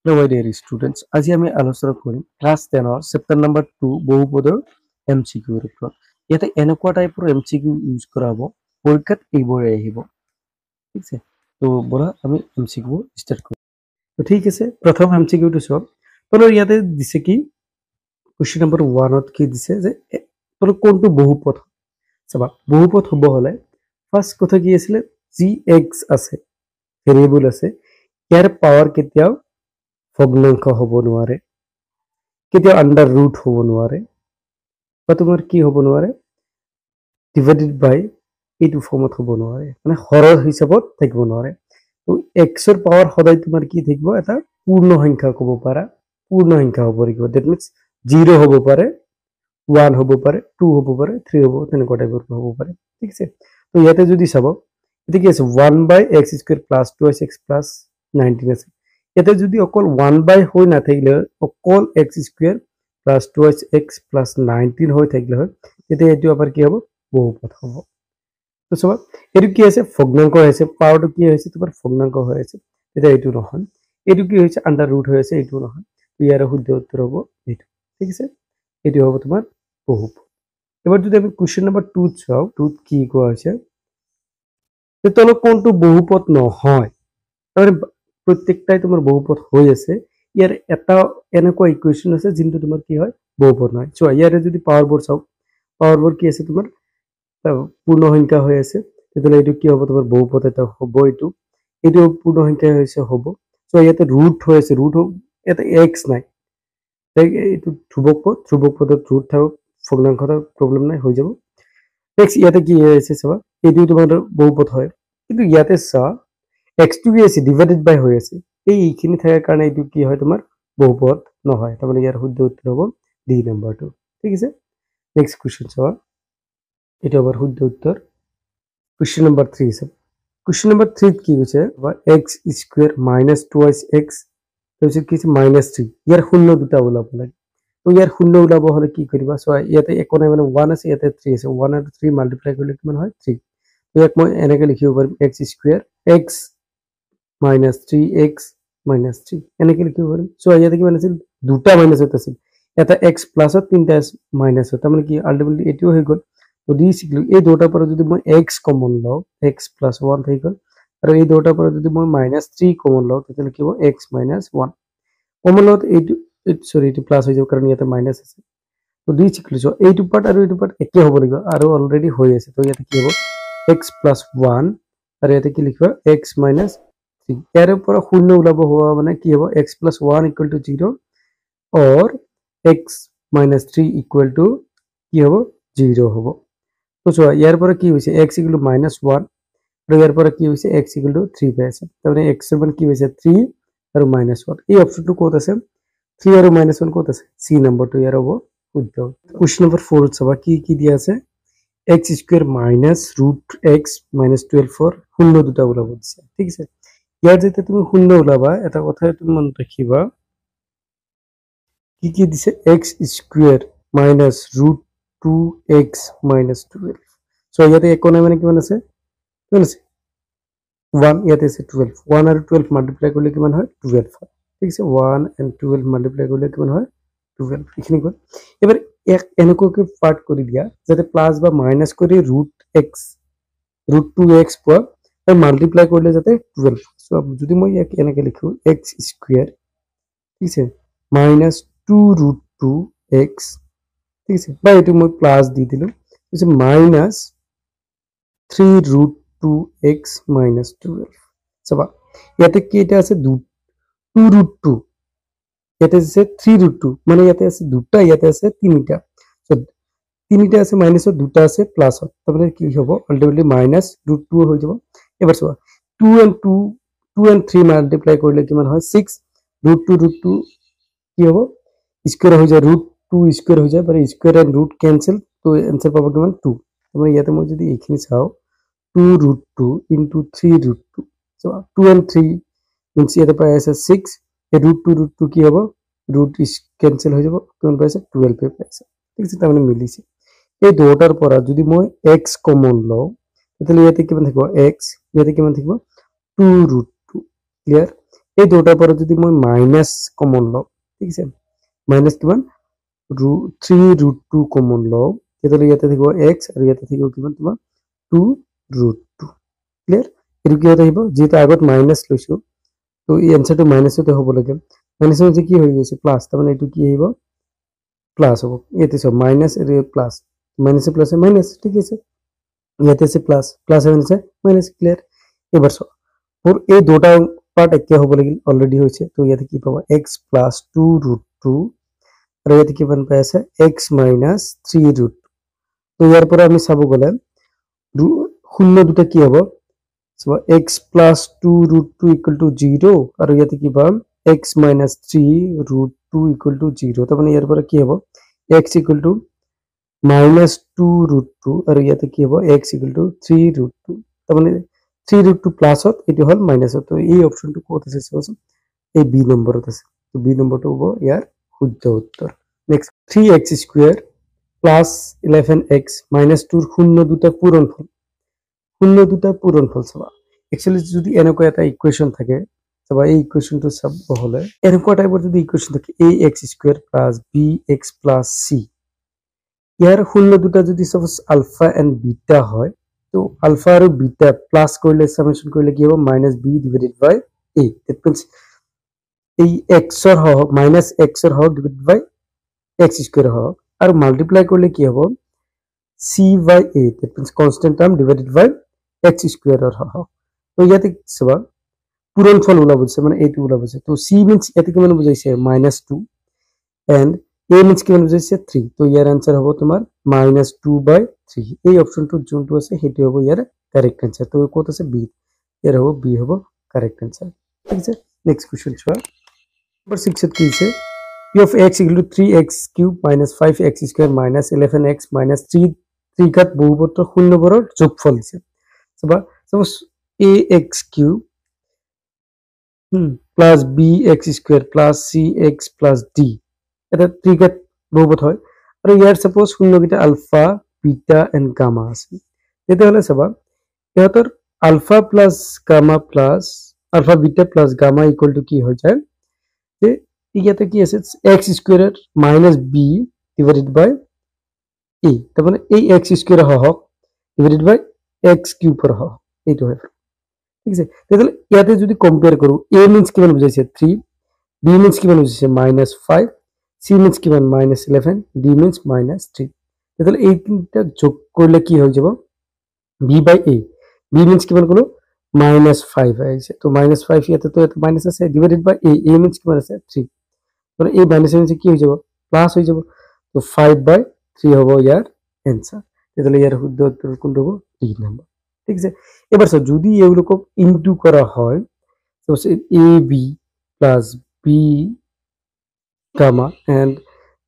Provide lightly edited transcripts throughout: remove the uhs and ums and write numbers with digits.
Hello, my dear students. আজি আমি আলোচনা কৰিম ক্লাছ 10 ৰ চেপ্টাৰ নম্বৰ 2 বহুপদৰ এমচিকিউ ৰ ওপৰত। ইয়াতে এনেকুৱা টাইপৰ এমচিকিউ ইউজ কৰা হ'ব পৰীক্ষাত এইবোৰে আহিব। ঠিক আছে? তো বলা আমি এমচিকিউ ষ্টাৰ্ট কৰিম। তো ঠিক আছে, প্ৰথম এমচিকিউটো চাওক। তোৰ ইয়াতে দিছে কি কোৱেশ্চন নম্বৰ 1ত কি দিছে যে তোৰ কোনটো বহুপদ চাবা বহুপদ হ'ব হলে ফাৰ্স্ট কথা কি আছিল যি এক্স আছে ভেৰিয়েবল আছে ইয়াৰ পাৱাৰ কেতিয়াও ভগ্নাংশ হ'ব নোৱাৰে কেতিয়াও আন্ডাৰ ৰুট হ'ব নোৱাৰে বা তোমাৰ কি হ'ব নোৱাৰে ডিভাইডেড বাই এইটো ফৰ্মত হ'ব নোৱাৰে মানে হৰৰ হিচাপত থাকিব নোৱাৰে তো এক্সৰ পাৱাৰ সদায় তোমাৰ কি থাকিব এটা পূৰ্ণ সংখ্যা ক'ব পাৰা পূৰ্ণ সংখ্যা হ'ব লাগিব দ্যাট মিন্স 0 হ'ব পাৰে 1 হ'ব পাৰে 2 হ'ব পাৰে 3 হ'ব তেনেকুৱা টাইপৰ হ'ব পাৰে ঠিক আছে তো ইয়াতে যদি চাব এটা কি আছে 1/x² + 2x + 19 আছে ইয়াতে যদি অকল 1 হৈ নাথাকিলে অকল x² + 2x + 19 হৈ থাকিলে হয় তেতিয়া এটো আবার কি হ'ব বহুপদ হ'ব তো সব এটো কি আছে ভগ্নাংক আছে পাওয়ারটো কি হৈছে তোমাৰ ভগ্নাংক হৈ আছে এটা এটো নহয় এটো কি হৈছে আন্ডাৰ ৰুট হৈ আছে এটো নহয় তো ইয়াৰ শুদ্ধ উত্তৰ হ'ব এটো ঠিক আছে এটো হ'ব তোমাৰ বহুপদ এবাৰ যদি আমি কোৱেশ্চন নম্বৰ 2 চাও 2 কি কোৱা হৈছে যে তলত কোনটো বহুপদ নহয় মানে প্ৰত্যেকটাই তোমাৰ বহুপদ হৈ আছে ইয়াৰ এটা এনেকুৱা ইকুৱেশন আছে যিটো তোমাৰ কি হয় বহুপদ নহয় সো ইয়াৰে যদি পাৱাৰ বোৰ্ড চাও পাৱাৰ বোৰ্ড কি আছে তোমাৰ পূৰ্ণ সংখ্যা হৈ আছে তেতিয়ালে এটো কি হ'ব তোমাৰ বহুপদ এটা হ'ব এটো পূৰ্ণ সংখ্যা হৈছে হ'ব সো ইয়াতে ৰুট হৈ আছে ৰুট এটা x নাই এটো ধ্ৰুবক পদত ৰুট থাকক ভগ্নাংশৰ প্ৰবলেম নাই হৈ যাব নেক্সট ইয়াতে কি আছে চাবা এটো তোমাৰ বহুপদ হয় কিন্তু ইয়াতে চা x2 কি আছে ডিভাইডেড বাই হৈ আছে এইখিনি থাকাৰ কাৰণে এটো কি হয় তোমাৰ বহুপদ নহয় তাৰমানে ইয়াৰ শুদ্ধ উত্তৰ হ'ব ডি নম্বৰটো ঠিক আছে নেক্সট কোৱেশ্চন চাবা এটা আবাৰ শুদ্ধ উত্তৰ কোয়েশ্চন নাম্বাৰ 3 আছে কোয়েশ্চন নাম্বাৰ 3 কি হৈছে x² - 2x তাৰপিছত কি আছে -3 ইয়াৰ শূন্য দুটা ওলাব লাগে তো ইয়াৰ শূন্য ওলাব হলে কি কৰিবা সো ইয়াতে একো নাই মানে 1 আছে ইয়াতে 3 আছে 1 আৰু 3 মাল্টিপ্লাই কৰিলে কিমান হয় 3 তো ইয়াক মই এনেকৈ লিখিব পাৰিম x² x - 3x - 3 এনেকৈ লিখিব পাৰিম সো ইয়াতে কিমান আছিল দুটা মাইনাছত আছিল এটা x প্লাসত তিনটা মাইনাছত তাৰমানে কি আলটিমেটলি এটিও হৈ গ'ল তো ডি শিকলো এই দুটাৰ পৰা যদি মই x কমন লও x + 1 হৈ গ'ল আৰু এই দুটাৰ পৰা যদি মই -3 কমন লও তেতিয়া কি হ'ব x - 1 কমন লওতে এইটো সৰি এইটো প্লাস হৈ যাব কাৰণ ইয়াতে মাইনাস আছে তো ডি শিকলো সো এইটো পাৰ্ট আৰু এইটো পাৰ্ট একে হ'ব লাগিব আৰু অলৰেডি হৈ আছে তো ইয়াতে কি হ'ব x + 1 আৰু ইয়াতে কি লিখিবা x - 3 ইয়াৰ পৰা শূন্য ওলাব হোৱা মানে কি হ'ব x + 1 = 0 or x - 3 = কি হ'ব 0 হ'ব তো চোৱা ইয়াৰ পৰা কি হৈছে x = -1 আৰু ইয়াৰ পৰা কি হৈছে x = 3 পাই আছে তাৰমানে x ৰ মান কি হৈছে 3 আৰু -1 এই অপচনটো ক'ত আছে 3 আৰু -1 ক'ত আছে c নম্বৰটো ইয়াৰ হ'ব শুদ্ধ কোৱেশ্চন নম্বৰ 4 চাবা কি কি দিয়া আছে x² - √x - 12 শূন্য দুটা ওলাব দিছে ঠিক আছে ইয়াৰ যেতিয়া তুমি শূন্য ওলাবা এটা কথা তুমি মনত ৰাখিবা কি দিছে x² - √2x - 12 সো ইয়াতে একো নাই মানে কিমান আছে 1 ইয়াতে আছে 12 1 আৰু 12 মাল্টিপ্লাই কৰিলে কিমান হয় 12 হয় ঠিক আছে 1 and 12 মাল্টিপ্লাই কৰিলে কিমান হয় 12 এখিনি গ'ল এবাৰ এক এনেকৈ পাৰ্ট কৰি দিয়া যাতে প্লাস বা মাইনাস কৰি √2x পোৱা আৰু মাল্টিপ্লাই কৰিলে যাতে 12 সো যদি মই ইয়াক এনেকৈ লিখো x² ঠিক আছে -2√2x ঠিক আছে বা এটো মই প্লাস দি দিলো পিছে -3√2x - 12 চাবা ইয়াতে কেইটা আছে 2√2 ইয়াতে আছে 3√2 মানে ইয়াতে আছে দুটা ইয়াতে আছে তিনিটা সো তিনিটা আছে মাইনাসত দুটা আছে প্লাসত তাহলে কি হ'ব আলটিমেটলি -√2 হৈ যাব এবাৰ চাবা 2 and 3 মাল্টিপ্লাই কৰিলে কিমান হয় 6 √2 কি হ'ব স্কয়াৰ হৈ যায় √2 স্কয়াৰ হৈ যায় বাট স্কয়াৰ এন্ড ৰুট কেনসেল তো आंसर পাব কিমান 2 তাৰমানে ইয়াতে মই যদি এইখিনি চাও 2√2 into 3√2 so 2 and 3 means ইয়াতে পাই আছে 6 এই √2 কি হ'ব ৰুট ইজ কেনসেল হৈ যাব কিমান পাইছে 12 পাই পাইছে ঠিক আছে তাৰমানে মিলিছে এই দুটাৰ পৰা যদি মই x কমন লও তেতিয়ালে ইয়াতে কিমান থাকিব x ইয়াতে কিমান থাকিব 2√2 ক্লিয়াৰ এই দুটাৰ পৰা যদি মই মাইনাছ কমন লওঁ, ঠিক আছে, মাইনাছ কিমান 3√2 কমন লওঁ, তেতিয়াহ'লে ইয়াতে থাকিব x আৰু ইয়াতে থাকিব কিমান তোমাৰ 2√2। ক্লিয়াৰ? এইটো কি আহিব, যিহেতু আগত মাইনাছ লৈছো তো এই এনসাৰটো মাইনাছতে হ'ব লাগে, মাইনাছৰ যে কি হৈ গৈছে প্লাছ, তাৰমানে এইটো কি আহিব প্লাছ হ'ব। ইয়াতে চাওক মাইনাছ আৰু প্লাছ, মাইনাছে প্লাছে মাইনাছ, ঠিক আছে, ইয়াতে আছে প্লাছ, প্লাছ মাইনাছে মাইনাছ। ক্লিয়াৰ? এবাৰ চাওক মোৰ এই দুটা পাৰ্ট একে হ'ব লাগিল, অলৰেডি হৈছে, তো ইয়াতে কি পাব x প্লাছ 2√2 আৰু ইয়াতে কিমান পাই আছে x মাইনাছ 3√2। তো ইয়াৰ পৰা আমি চাব গ'লে শূন্য দুটা কি হ'ব, x প্লাছ 2√2 ইকুৱেল টু 0 আৰু ইয়াতে কি পাম x মাইনাছ 3√2 ইকুৱেল টু 0। তাৰমানে ইয়াৰ পৰা কি হ'ব x ইকুৱেল টু মাইনাছ 2√2 আৰু ইয়াতে কি হ'ব x ইকুৱেল টু 3√2। তাৰমানে 3√2 প্লাছত এইটো হ'ল মাইনাছত। তো এই অপশ্যনটো ক'ত আছে চাওঁচোন, এই বি নম্বৰত আছে। তো বি নম্বৰটো হ'ব ইয়াৰ শুদ্ধ উত্তৰ। Next 3x square plus 11x minus 2ৰ শূন্য দুটা পূৰণফল, শূন্য দুটা পূৰণফল চাবা। একচুৱেলি যদি এনেকুৱা এটা ইকুৱেশ্যন থাকে চাবা, এই ইকুৱেশ্যনটো চাব হ'লে এনেকুৱা টাইপৰ যদি ইকুৱেশ্যন থাকে ax square plus bx plus c, ইয়াৰ শূন্য দুটা যদি সাপোজ আলফা এণ্ড বিটা হয়, তো আলফা আৰু বিটা প্লাছ কৰিলে সামেশন কৰিলে কি হ'ব minus b divided by a। That means এই x ৰ হওক মাইনাছ x ৰ হওক ডিভাইডেড বাই x স্কুৱেৰ হওক আৰু মাল্টিপ্লাই কৰিলে কি হ'ব c by a, that means constant term divided by x স্কুৱেৰৰ হওক। তো ইয়াতে চাবা পূৰণফল ওলাব দিছে, মানে এইটো ওলাব দিছে। তো c মিন্স ইয়াতে কিমান বুজাইছে -2 এণ্ড a মিন্স কিমান বুজাইছে 3। তো ইয়াৰ আনসাৰ হ'ব তোমাৰ -2/3। এই অপশনটো যোনটো আছে সেইটো হ'ব ইয়াৰ কাৰেক্ট আনসাৰ। তো ক'ত আছে বি, ইয়াৰ হ'ব বি হ'ব কাৰেক্ট আনসাৰ। ঠিক আছে, নেক্সট কোশ্চেন চোৱা। নাম্বার 6 ত কি আছে p of x equal to 3x³ minus 5x² minus 11x minus 3 ঘাত বহুপদৰ শূন্যবোৰৰ যোগফল দিছে। চাবা suppose ax³ plus bx² plus cx plus d এটা 3 ঘাত বহুপদ হয় আৰু ইয়াৰ সাপোজ শূন্যকেইটা আলফা বিটা এণ্ড গামা আছে। তেতিয়াহ'লে চাবা ইহঁতৰ alpha plus gamma plus alpha beta plus gamma equal to কি হৈ যায় যে ইয়াতে কি আছে x square minus b divided by a, তার মানে এই x স্কয়ার হওক divided by x cube per হওক, এইটো হয়। ঠিক আছে, তাহলে ইয়াতে যদি কম্পেয়ার কৰো a মিন্স কিমান বুজাইছে 3, b মিন্স কিমান বুজাইছে -5, c মিন্স কিমান -11, d মিন্স -3। তাহলে এই তিনটা যোগ করলে কি হৈ যাব b by a, b means কিমান কলো -5 আহিছে। তো -5 ইয়াতে তো এটা মাইনাস আছে ডিভাইডেড বাই a মিন্স কিমান আছে 3। মানে এই মাইনাস মাইনাস কি হৈ যাব প্লাস হৈ যাব। তো 5/3 হ'ব ইয়াৰ आंसर। তাহলে ইয়াৰ শুদ্ধ উত্তৰ কোনটো হ'ব ডি নাম্বার। ঠিক আছে, এবার স্যার যদি এগুলোকে ইনটু করা হয় তো A B plus B gamma and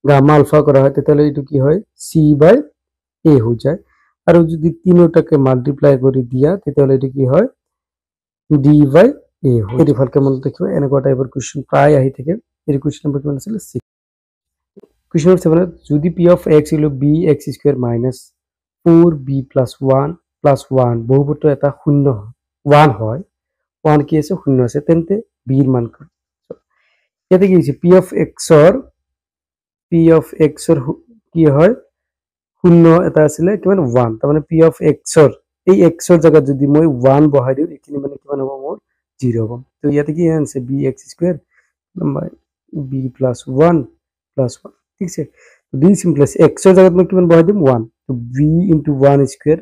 gamma alpha করা হয় তাহলে এটা কি হয় সি বাই এ হৈ যায়। আৰু যদি তিনিটাকে মাল্টিপ্লাই কৰি দিয়া তাহলে এটা কি হয় ডি বাই এ হয়। এটি ভালকে মনত ৰাখিব, এনেকুৱা টাইপৰ কোৱেশ্চন প্ৰায় আহি থাকে। এই কোৱেশ্চন নম্বৰ কিমান আছিল 6। কোৱেশ্চন নম্বৰ 7 যদি p of x equal to bx² minus 4b plus 1 plus 1 বহুপদৰ এটা শূন্য 1 হয়, 1 কি আছে শূন্য আছে, তেন্তে b ৰ মান কি? ইয়াতে কি হৈছে p of x ৰ কি হয় শূন্য এটা আছিল কিমান 1, তাৰ মানে p of x ৰ এই x ৰ জায়গাত যদি মই 1 বহাই দিওঁ এখিনি মানে কিমান হ'ব মোৰ 0 হ'ব। তো ইয়াতে কি আছে bx² number b plus 1 plus 1। ঠিক আছে, d সিম্পল x ৰ জায়গাত মই কিমান বহাই দিম 1। তো b into 1 square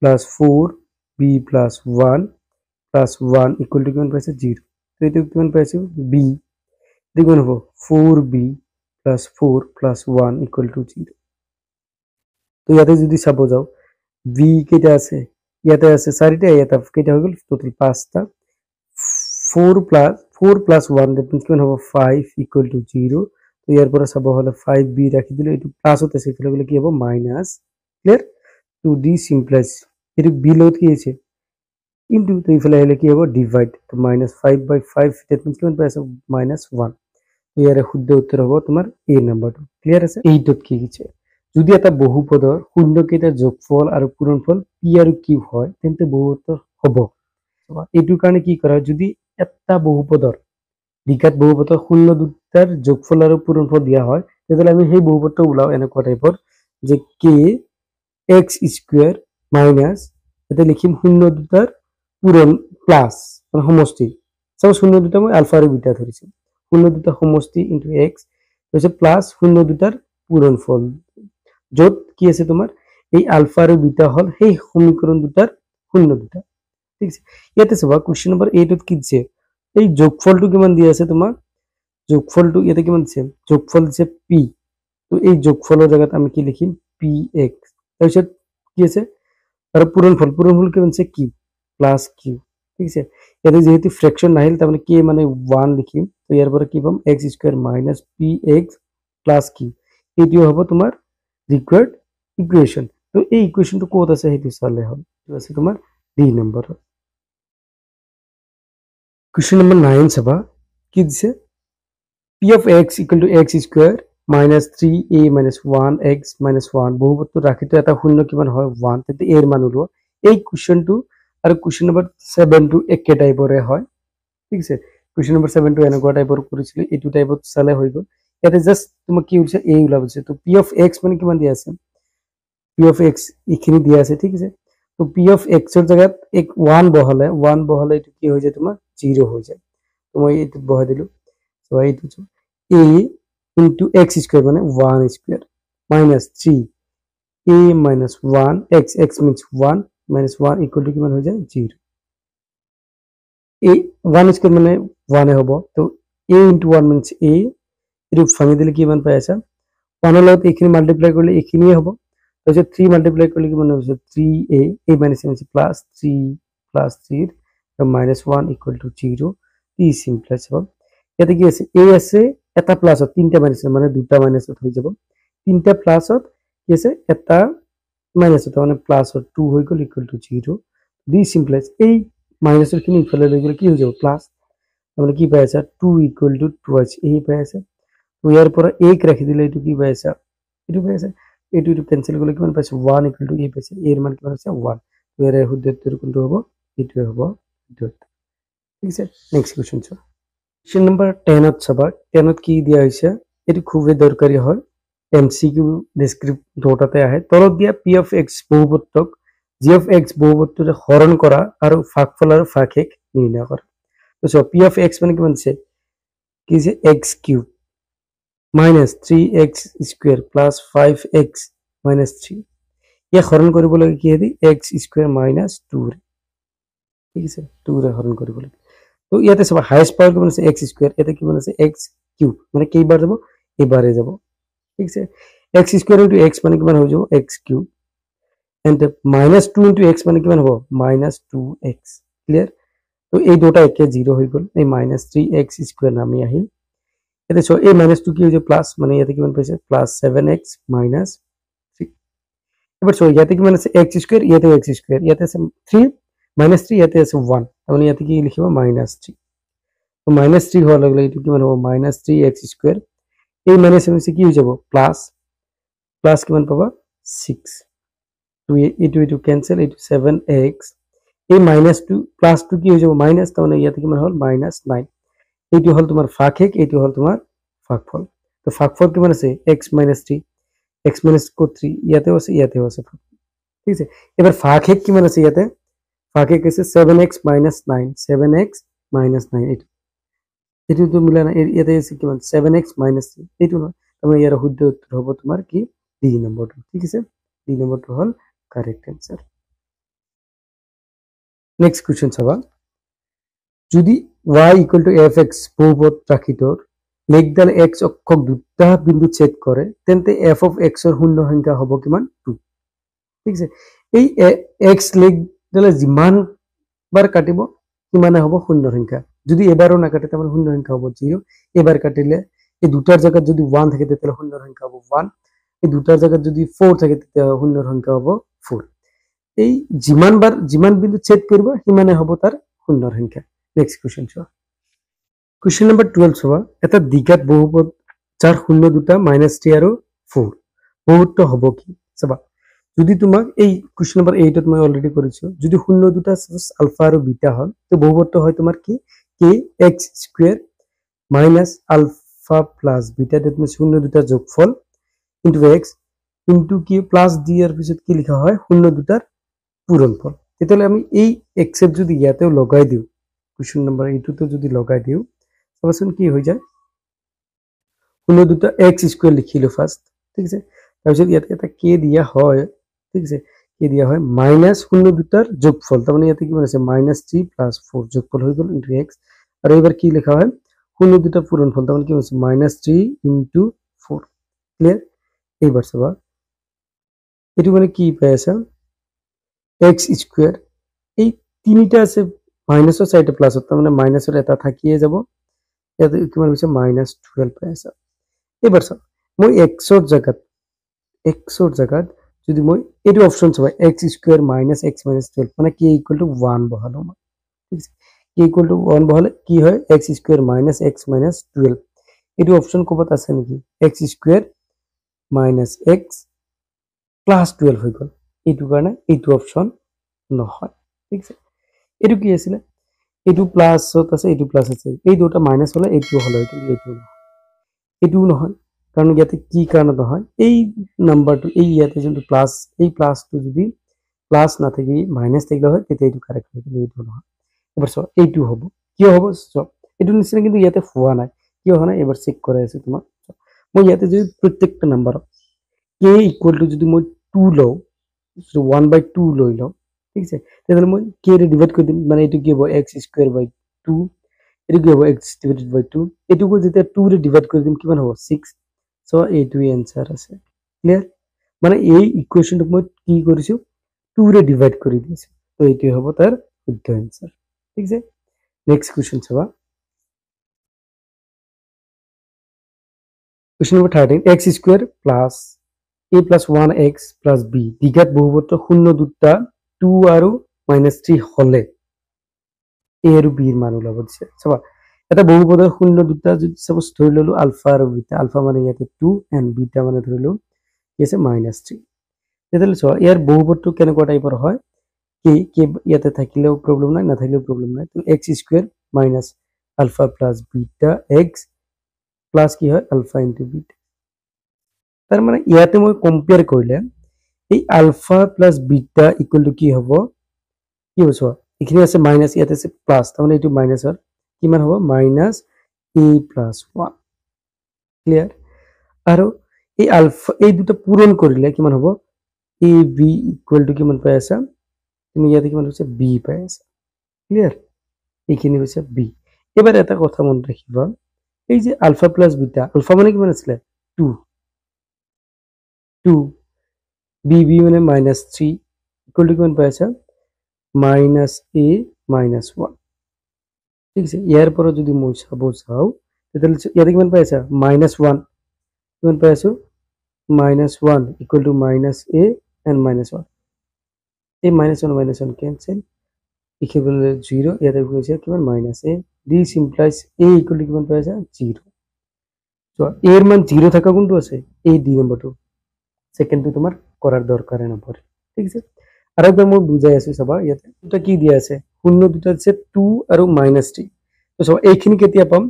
plus 4b plus 1 plus 1 equal to কিমান পাইছে 0। তো এইটো কিমান পাইছো b, এইটো কিমান হ'ব 4b plus 4 plus 1 equal to 0। তো ইয়াতে যদি চাব যাও b কেইটা আছে, ইয়াতে আছে 4টা, ইয়াতে কেইটা হৈ গ'ল টোটাল 5টা। 4 প্লাস 1 দ্যাট মিন্স কিমান হ'ব 5 ইকুয়াল টু 0। তো ইয়াৰ পৰা চাব হলে 5b ৰাখি দিলে এইটো প্লাসত আছে ইফালে গলে কি হ'ব মাইনাস। ক্লিয়ার? তো ডি সিম্পলাইজ এটো বি লগত কি আছে ইনটু, তো ইফালে হলে কি হ'ব ডিভাইড। তো -5/5 দ্যাট মিন্স কিমান পাইছে -1। তো ইয়াৰে শুদ্ধ উত্তৰ হ'ব তোমাৰ এ নাম্বাৰটো। ক্লিয়াৰ আছে? এইটোত কি হৈছে যদি এটা বহুপদৰ শূন্যকেইটাৰ যোগফল আৰু পূৰণফল p আৰু q হয় তেন্তে বহুপদ হ'ব। এইটোৰ কাৰণে কি কৰা হয় যদি এটা বহুপদৰ দ্বিঘাত বহুপদৰ শূন্য দুটাৰ যোগফল আৰু পূৰণফল দিয়া হয় তেতিয়াহ'লে আমি সেই বহুপদটো ওলাও এনেকুৱা টাইপৰ যে কে এক্স স্কুৱেৰ মাইনাছ এটা লিখিম শূন্য দুটাৰ পূৰণ প্লাছ মানে সমষ্টি চাপোজ শূন্য দুটা মই আলফা আৰু বিটা ধৰিছো শূন্য দুটা সমষ্টি ইনটু এক্স তাৰপিছত প্লাছ শূন্য দুটাৰ পূৰণফল য'ত কি আছে তোমাৰ এই আলফা আৰু বিটা হল সেই সমীকৰণ দুটাৰ শূন্য দুটা ঠিক আছে ইয়াতে চাবা কোৱেশ্চন নম্বৰ 8 ত কি দিছে এই যোগফলটো কিমান দি আছে তোমাক যোগফলটো ইয়াতে কিমান দিছে যোগফল দিছে পি তো এই যোগফলৰ জায়গাত আমি কি লিখিম পি এক্স তাৰপিছত কি আছে আৰু পূৰণফল কিমান আছে কিউ প্লাছ কিউ ঠিক আছে ইয়াতে যেহেতু ফ্ৰেকশন নাহিল তাৰমানে কি মানে 1 লিখিম তো ইয়াৰ পৰা কি পাম x square minus px plus q এইটো হ'ব তোমাৰ ৰিকোয়াৰ্ড ইকুৱেশ্যন তো এই ইকুৱেশ্যনটো ক'ত আছে সেইটো চালে হ'ল এইটো আছে তোমাৰ D number Question number 9 sabha ki dise p of x equal to x square minus 3a minus 1x minus 1 বহুপদটো ৰাখি তো এটা শূন্য কিমান হয় 1 তেতে a এৰ মান উলিওৱা এই কোৱেশ্চনটো আৰু কোৱেশ্চন নম্বৰ 7 টো একে টাইপৰে হয় ঠিক আছে কোৱেশ্চন নম্বৰ 7 টো এনেকুৱা টাইপৰ কৰিছিল এইটো টাইপত চালে হৈ গল ইয়াতে জাস্ট তোমাক কি হৈছে a ওলাবছে তো p of x মানে কিমান দিয়া আছে p of x ইখিনি দিয়া আছে ঠিক আছে তো p of x এর জায়গাত এক 1 বহালে এটো কি হৈ যায় তোমাৰ 0 হৈ যায় তো মই এটো বহাই দিলো সো এইটো a into x square মানে 1 square minus 3 a minus 1 x means 1 minus 1 equal to কিমান হৈ যায় 0 a 1 square মানে 1 এ হ'ব তো a into 1 means a এটো ভাঙি দিলে কিমান পাই আছে 1 এর লগত এখিনি মাল্টিপ্লাই কৰিলে এখিনিয়ে হ'ব তাৰপিছত 3 মাল্টিপ্লাই কৰিলে কিমান হ'ব 3a a minus a means plus 3 plus 3 so minus 1 equal to 0 t simplest হ'ব ইয়াতে কি আছে a আছে এটা প্লাসত তিনটা মাইনাস মানে দুটা মাইনাসত হৈ যাব তিনটা প্লাসত কি আছে এটা মাইনাসত মানে প্লাসত 2 হৈ গল ইকুয়াল টু 0 d সিম্পলেস এই মাইনাসৰ খিনি ইফালে লৈ গলে কি হৈ যাব প্লাস মানে কি পাই আছে 2 ইকুয়াল টু টুৱাইস এই পাই আছে তো ইয়াৰ পৰা 1 ৰাখি দিলে এটো কি পাই আছে এটো পাই আছে এটো ক্যান্সেল কৰিলে কিমান পাইছে 1 ইকুয়াল টু a পাইছে a এৰ মান কিমান আছে 1 তো এৰ শুদ্ধত্বৰ কোনটো হ'ব এটো হ'ব এটো ঠিক আছে নেক্সট কোৱেশ্চন চোৱা Question number 10 at sabha 10 কি দিয়া হৈছে এটি খুবই দৰকাৰী হয় এমসিকিউ ডেসক্রিপ্ট ডটাতে আহে তলত দিয়া p of x বহুপদক g of x বহুপদটোৰে হৰণ কৰা আৰু ভাগফল আৰু ভাগশেষ নিৰ্ণয় কৰা তো সো p of x মানে কিমান আছে কি যে x cube minus 3x square plus 5x minus 3 ইয়া হৰণ কৰিব লাগে কি হেদি x square minus 2 ঠিক আছে 2 ৰে হৰণ কৰিব লাগে তো ইয়াতে সব হাইয়েস্ট পাওয়াৰ কিমান আছে x স্কয়াৰ এটা কিমান আছে x কিউব মানে কেইবাৰ যাব এবারে যাব ঠিক আছে x স্কয়ার ইনটু x মানে কিমান হৈ যাব x cube and -2 into x মানে কিমান হ'ব -2x ক্লিয়ার তো এই দুটা একে 0 হৈ গল এই -3x স্কয়ার নামি আহিল এতে সো এই -2 কি হৈ যাব প্লাস মানে ইয়াতে কিমান পাইছে +7x -3 এবার সো ইয়াতে কিমান আছে x স্কয়ার ইয়াতে x স্কয়ার ইয়াতে আছে 3 -3 ইয়াতে আছে 1 মানে ইয়াতে কি লিখিব -3 তো -3 হওয়ার লগে এটো কিমান হ'ব -3x স্কয়ার এই মাইনাস এমসি কি হৈ যাব প্লাস প্লাস কিমান পাবা 6 তো এটো ক্যান্সেল এটো 7x এই -2 +2 কি হৈ যাব মাইনাস মানে ইয়াতে কিমান হল -9 এটো হল তোমার ভাগশেষ এটো হল তোমার ভাগফল তো ভাগফল কিমান আছে x -3 x - 3 ইয়াতেও আছে ঠিক আছে এবার ভাগশেষ কিমান আছে ইয়াতে ভাগশেষ আছে 7x - 9 7x - 9 এটো তো মিলা না ইয়াতে আছে কিমান 7x - 3 এটো না তাহলে ইয়াৰ শুদ্ধ উত্তৰ হ'ব তোমাৰ কি ডি নম্বৰটো ঠিক আছে ডি নম্বৰটো হল কাৰেক্ট आंसर নেক্সট কোৱেশ্চন চাবা যদি y = fx বহুপদ ৰাখিতৰ লেখডাল x অক্ষক দুটা বিন্দু ছেদ কৰে তেন্তে f of x ৰ শূন্য সংখ্যা হ'ব কিমান 2 ঠিক আছে এই x লেখডালে যিমান বাৰ কাটিব কিমানে হ'ব শূন্য সংখ্যা যদি এবারও না কাটে তাহলে শূন্য সংখ্যা হবে 0 এবার কাটিলে এই দুটার জায়গায় যদি 1 থাকে তাহলে শূন্য সংখ্যা হবে 1 এই দুটার জায়গায় যদি 4 থাকে তাহলে শূন্য সংখ্যা হবে 4 এই জিমান বিন্দু ছেদ করব হিমানে হবে তার শূন্য সংখ্যা নেক্সট কোশ্চেন চোৱা কোশ্চেন নাম্বাৰ 12 চোৱা এটা দ্বিঘাত বহুপদ যাৰ শূন্য দুটা -3 আৰু 4 বহুপদটো হ'ব কি চাবা যদি তোমাক এই কোশ্চেন নাম্বার 8 ত মই অলরেডি কৰিছো যদি শূন্য দুটা আলফা আৰু বিটা হয় তো বহুপদটো হয় তোমাৰ কি k k x square minus alpha plus beta that means শূন্য দুটাৰ যোগফল ইনটু এক্স ইনটু কি প্লাছ দিয়াৰ পিছত কি লিখা হয় শূন্য দুটাৰ পূৰণফল তেতিয়াহ'লে আমি এই এক্সেপ যদি ইয়াতেও লগাই দিওঁ কুৱেশ্যন নম্বৰ এইটোতো যদি লগাই দিওঁ চাবাচোন কি হৈ যায় শূন্য দুটা এক্স স্কোয়াৰ লিখিলো ফাৰ্ষ্ট ঠিক আছে তাৰপিছত ইয়াতে এটা কে দিয়া হয় ঠিক আছে কে দিয়া হয় মাইনাছ শূন্য দুটাৰ যোগফল তাৰমানে ইয়াতে কিমান আছে -3 + 4 যোগফল হৈ গ'ল ইনটু এক্স আৰু এবাৰ কি লেখা হয় শূন্য দুটা পূৰণফল তাৰমানে কি হৈছে -3 * 4 ক্লিয়াৰ এইবাৰ চাবা এটো মানে কি পাই আছে এক্স স্কোয়াৰ এই তিনিটা আছে মাইনাসৰ সাইডে প্লাসৰ তাৰমানে মাইনাসৰ এটা থাকিয়ে যাব ইয়াতে কিমান হৈছে -12 পাই আছে এবাৰ চাও মই এক্সৰ জায়গাত যদি মই এটো অপচন চাবা x স্কয়ার - x - 12 মানে কি ইকুয়াল টু 1 বহালো মই ঠিক আছে কি ইকুয়াল টু 1 বহালে কি হয় x স্কয়ার - x - 12 এটো অপচন কবত আছে নেকি x স্কয়ার - x + 12 হৈ গল এটো কাৰণে এটো অপচন নহয় ঠিক আছে এটো কি আছিল এটো প্লাসত আছে এটো প্লাস আছে এই দুটা মাইনাস হলে এটো হলো কিন্তু এটো নহয় কারণ ইয়াতে কি কারণ নহয় এই নাম্বারটো এই ইয়াতে যদি প্লাস এই প্লাসটো যদি প্লাস না থাকি মাইনাস থাকলে হয় তেতিয়া এটো কারেক্ট হয় কিন্তু এটো নহয় এবাৰ সব এটো হ'ব কি হ'ব সব এটো নিচিনা কিন্তু ইয়াতে হোৱা নাই কি হোৱা নাই এবাৰ চেক কৰাই আছে তোমাক মই ইয়াতে যদি প্ৰত্যেকটা নাম্বাৰ k ইকুয়াল টু যদি মই 2 লও 1/2 লৈ লও ঠিক আছে তাহলে মই k ৰে ডিভাইড কৰি দিম মানে এটো কি হ'ব x স্কয়ার বাই 2 এটো কি হ'ব x ডিভাইডেড বাই 2 এটোকো যেতিয়া 2 ৰে ডিভাইড কৰি দিম কিমান হ'ব 6 সো এইটো এনসাৰ আছে ক্লিয়াৰ মানে এই ইকুয়েশনটো মই কি কৰিছো 2 ৰে ডিভাইড কৰি দিছো তো এইটো হ'ব তাৰ শুদ্ধ এনসাৰ ঠিক আছে নেক্সট কোৱেশ্চন চাবা question number 13 x square plus a plus 1x plus b দ্বিঘাত বহুপদৰ শূন্য দুটা 2 আৰু -3 হলে a আৰু b ৰ মান ওলাব দিছে চাবা এটা বহুপদৰ শূন্য দুটা যদি সপোজ ধৰি ললো আলফা আৰু বিটা আলফা মানে ইয়াতে 2 এন্ড বিটা মানে ধৰিলো কি আছে -3 তেতিয়াহ'লে চাবা ইয়াৰ বহুপদটো কেনেকুৱা টাইপৰ হয় কি ইয়াতে থাকিলেও প্ৰবলেম নাই নাথাকিলেও প্ৰবলেম নাই তো x square minus alpha plus beta x plus কি হয় আলফা ইনটু বিটা তার মানে ইয়াতে মই কম্পেয়ার কৰিলে এই alpha plus beta equal to কি হ'ব কি হ'ব চোৱা এখানে আছে মাইনাস ইয়াতে আছে প্লাস তাৰ মানে এটো মাইনাসৰ কিমান হ'ব -a + 1 ক্লিয়াৰ আৰু এই আলফা এই দুটা পূৰণ কৰিলে কিমান হ'ব a b ইকুয়াল টু কিমান পাই আছা তুমি ইয়াতে কিমান হৈছে b পাই আছা ক্লিয়ার এইখিনি হৈছে b এবাৰ এটা কথা মনত ৰাখিবা এই যে আলফা প্লাস বিটা আলফা মানে কিমান আছিল 2 2 b মানে -3 ইকুয়াল টু কিমান পাই আছা -a - 1 ঠিক আছে ইয়াৰ পৰা যদি মই চাব যাও তেতিয়াহ'লে ইয়াতে কিমান পাই আছা -1 কিমান পাই আছো -1 ইকুয়াল টু -a and -1 এই -1 cancel ইকুয়াল 0 ইয়াতে গৈছে কিমান -a this implies a equal to কিমান পাই আছা 0 সো a এর মান 0 থাকা কোনটো আছে এই দুই নম্বৰটো সেকেন্ডটো তোমাৰ কৰাৰ দৰকাৰ নপৰে ঠিক আছে আৰু একদম মই বুজাই আছো চাবা ইয়াতে দুটা কি দিয়া আছে শূন্য দুটা আছে 2 আৰু -3 তো চাবা এইখিনি কেতিয়া পাম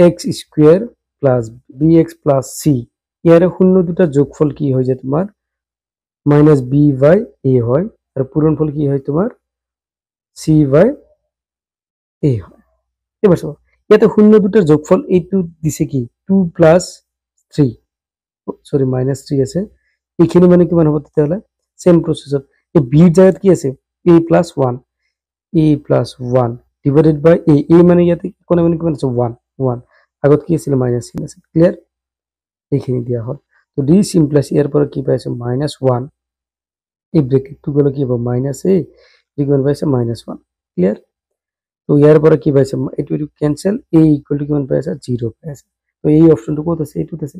ax square plus bx plus c ইয়াৰে শূন্য দুটা যোগফল কি হৈ যায় তোমাৰ -b/a হয় আৰু পূৰণফল কি হয় তোমাৰ c/a হয় এবাৰ চাবা ইয়াতে শূন্য দুটাৰ যোগফল এইটো দিছে কি 2 + 3 সৰি -3 আছে এইখিনি মানে কিমান হ'ব তেতিয়াহলে সেম প্ৰসেসত এই b ৰ জায়গাত কি আছে a + 1 ডিভাইডেড বাই a মানে ইয়াতে কোনে মানে কিমান আছে 1 আগত কি আছিল -3 আছে ক্লিয়ার এইখিনি দিয়া হ'ল তো d ইমপ্লাইজ ইয়াৰ পৰা কি পাইছে -1 এই ব্ৰেকেটটো গলে কি হ'ব -a কিমান পাইছে -1 ক্লিয়াৰ তো ইয়াৰ পৰা কি পাইছে এইটো কেনসেল a ইকুয়াল টু কিমান পাইছে 0 পাইছে তো এই অপশনটো ক'ত আছে এইটোত আছে